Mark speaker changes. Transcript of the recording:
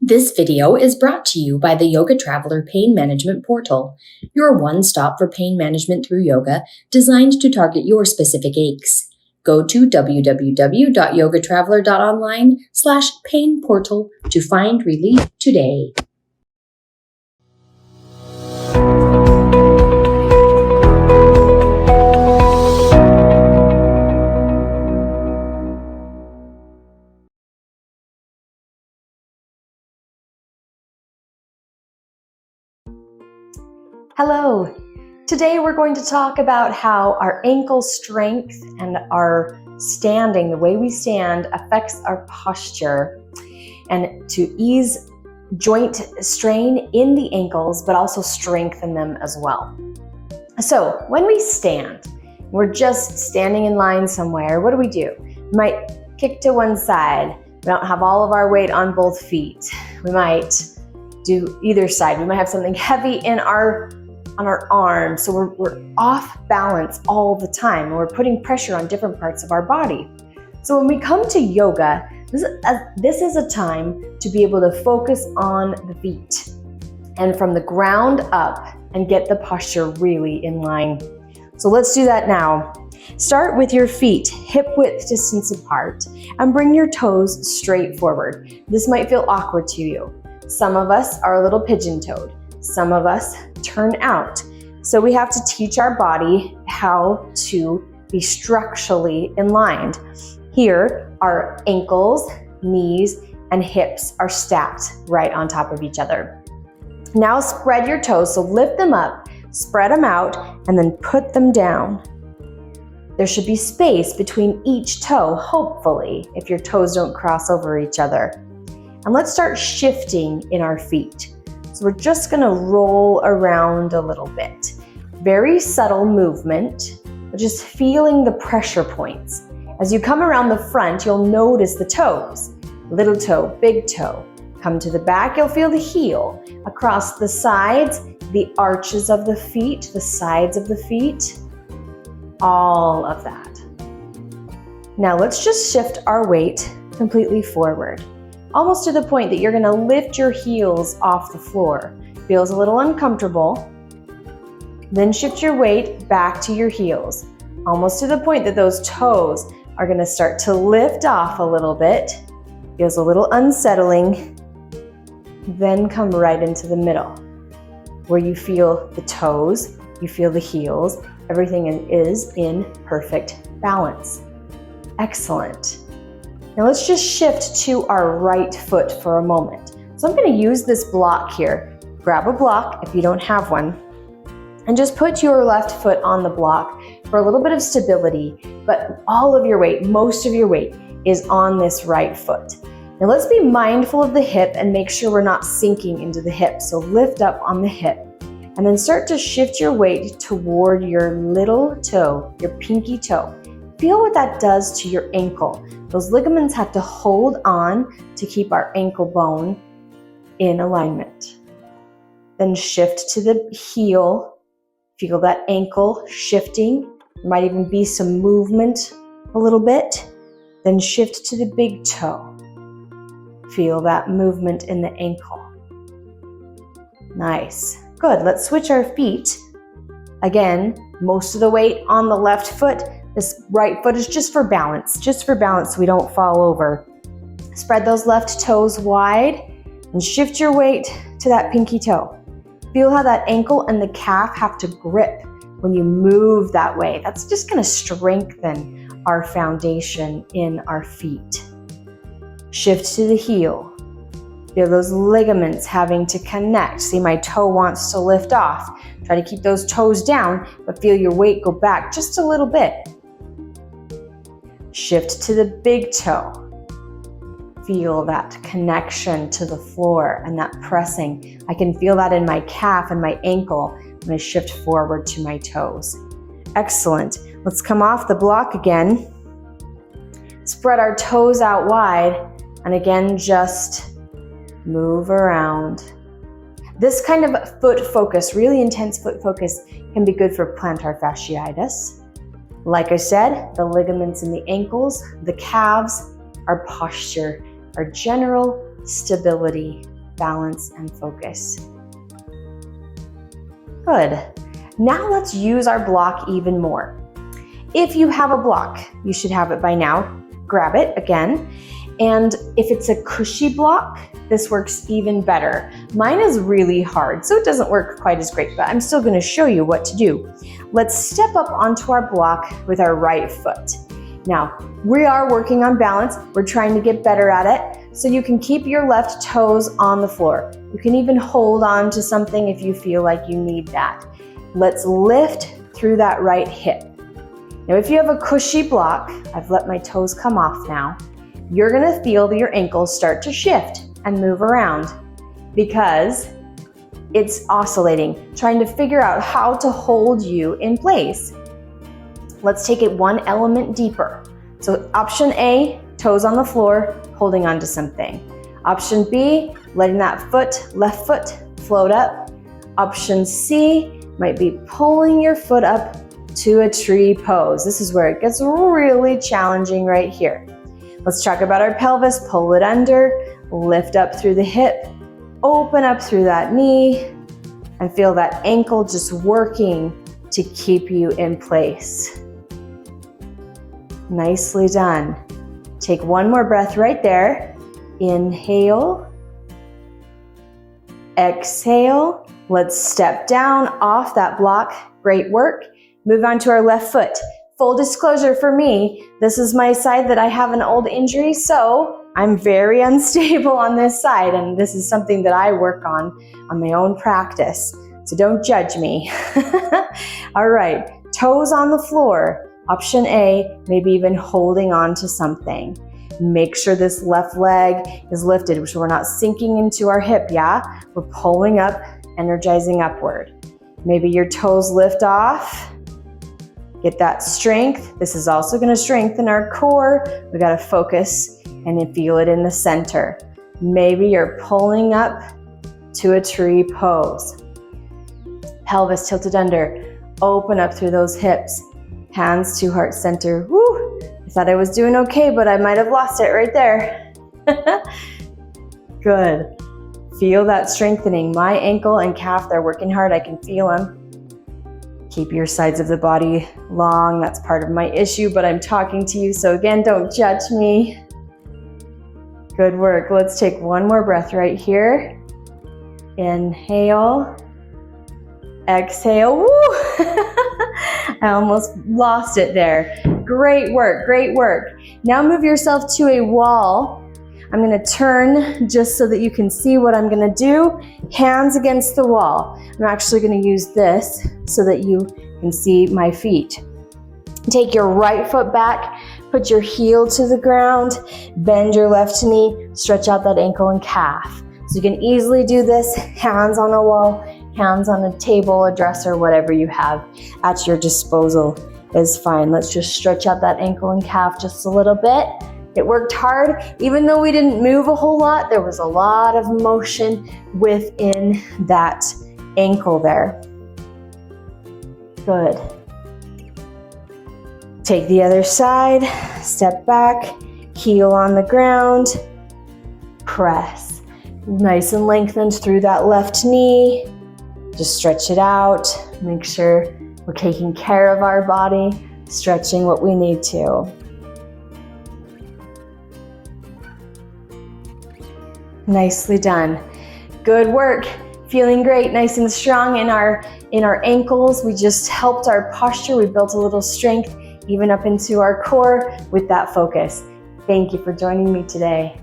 Speaker 1: This video is brought to you by the Yoga Traveler Pain Management Portal, your one-stop for pain management through yoga designed to target your specific aches. Go to www.yogatraveler.online/pain portal to find relief today.
Speaker 2: Hello! Today we're going to talk about how our ankle strength and our standing, the way we stand, affects our posture, and to ease joint strain in the ankles, but also strengthen them as well. So when we stand, we're just standing in line somewhere, what do? We might kick to one side. We don't have all of our weight on both feet. We might do either side. We might have something heavy on our arms, so we're off balance all the time, and we're putting pressure on different parts of our body. So when we come to yoga, this is a time to be able to focus on the feet and from the ground up and get the posture really in line. So let's do that now. Start with your feet hip width distance apart and bring your toes straight forward. This might feel awkward to you. Some of us are a little pigeon-toed. Some of us turn out. So we have to teach our body how to be structurally aligned. Here, our ankles, knees, and hips are stacked right on top of each other. Now spread your toes, so lift them up, spread them out, and then put them down. There should be space between each toe, hopefully, if your toes don't cross over each other. And let's start shifting in our feet. So we're just gonna roll around a little bit. Very subtle movement, but just feeling the pressure points. As you come around the front, you'll notice the toes. Little toe, big toe. Come to the back, you'll feel the heel. Across the sides, the arches of the feet, the sides of the feet, all of that. Now let's just shift our weight completely forward. Almost to the point that you're gonna lift your heels off the floor. Feels a little uncomfortable. Then shift your weight back to your heels. Almost to the point that those toes are gonna start to lift off a little bit. Feels a little unsettling. Then come right into the middle, where you feel the toes, you feel the heels, everything is in perfect balance. Excellent. Now let's just shift to our right foot for a moment. So I'm going to use this block here. Grab a block if you don't have one, and just put your left foot on the block for a little bit of stability, but all of your weight, most of your weight, is on this right foot. Now let's be mindful of the hip and make sure we're not sinking into the hip. So lift up on the hip, and then start to shift your weight toward your little toe, your pinky toe. Feel what that does to your ankle. Those ligaments have to hold on to keep our ankle bone in alignment. Then shift to the heel. Feel that ankle shifting. There might even be some movement a little bit. Then shift to the big toe. Feel that movement in the ankle. Nice. Good. Let's switch our feet. Again, most of the weight on the left foot. This right foot is just for balance so we don't fall over. Spread those left toes wide and shift your weight to that pinky toe. Feel how that ankle and the calf have to grip when you move that way. That's just gonna strengthen our foundation in our feet. Shift to the heel. Feel those ligaments having to connect. See, my toe wants to lift off. Try to keep those toes down, but feel your weight go back just a little bit. Shift to the big toe. Feel that connection to the floor and that pressing. I can feel that in my calf and my ankle when I shift forward to my toes. Excellent. Let's come off the block again. Spread our toes out wide, and again, just move around. This kind of foot focus, really intense foot focus, can be good for plantar fasciitis. Like I said, the ligaments in the ankles, the calves, our posture, our general stability, balance, and focus. Good. Now let's use our block even more. If you have a block, you should have it by now. Grab it again. And if it's a cushy block, this works even better. Mine is really hard, so it doesn't work quite as great, but I'm still going to show you what to do. Let's step up onto our block with our right foot. Now, we are working on balance. We're trying to get better at it, so you can keep your left toes on the floor. You can even hold on to something if you feel like you need that. Let's lift through that right hip. Now, if you have a cushy block, I've let my toes come off now, you're gonna feel your ankles start to shift and move around because it's oscillating, trying to figure out how to hold you in place. Let's take it one element deeper. So option A, toes on the floor, holding on to something. Option B, letting that left foot float up. Option C might be pulling your foot up to a tree pose. This is where it gets really challenging right here. Let's talk about our pelvis. Pull it under, lift up through the hip, open up through that knee, and feel that ankle just working to keep you in place. Nicely done. Take one more breath right there. Inhale, exhale. Let's step down off that block. Great work. Move on to our left foot. Full disclosure for me, this is my side that I have an old injury, so I'm very unstable on this side, and this is something that I work on my own practice. So don't judge me. All right, toes on the floor. Option A, maybe even holding on to something. Make sure this left leg is lifted, so we're not sinking into our hip, yeah? We're pulling up, energizing upward. Maybe your toes lift off. Get that strength. This is also going to strengthen our core. We got to focus and then feel it in the center. Maybe you're pulling up to a tree pose. Pelvis tilted under. Open up through those hips. Hands to heart center. Woo! I thought I was doing okay, but I might have lost it right there. Good. Feel that strengthening. My ankle and calf, they're working hard. I can feel them. Keep your sides of the body long. That's part of my issue, but I'm talking to you, so again, don't judge me. Good work. Let's take one more breath right here. Inhale. Exhale. Woo! I almost lost it there. Great work, great work. Now move yourself to a wall. I'm gonna turn just so that you can see what I'm gonna do. Hands against the wall. I'm actually gonna use this so that you can see my feet. Take your right foot back, put your heel to the ground, bend your left knee, stretch out that ankle and calf. So you can easily do this, hands on a wall, hands on a table, a dresser, whatever you have at your disposal is fine. Let's just stretch out that ankle and calf just a little bit. It worked hard. Even though we didn't move a whole lot, there was a lot of motion within that ankle there. Good. Take the other side, step back, heel on the ground, press. Nice and lengthened through that left knee. Just stretch it out. Make sure we're taking care of our body, stretching what we need to. Nicely done. Good work. Feeling great, nice and strong in our ankles. We just helped our posture. We built a little strength even up into our core with that focus. Thank you for joining me today.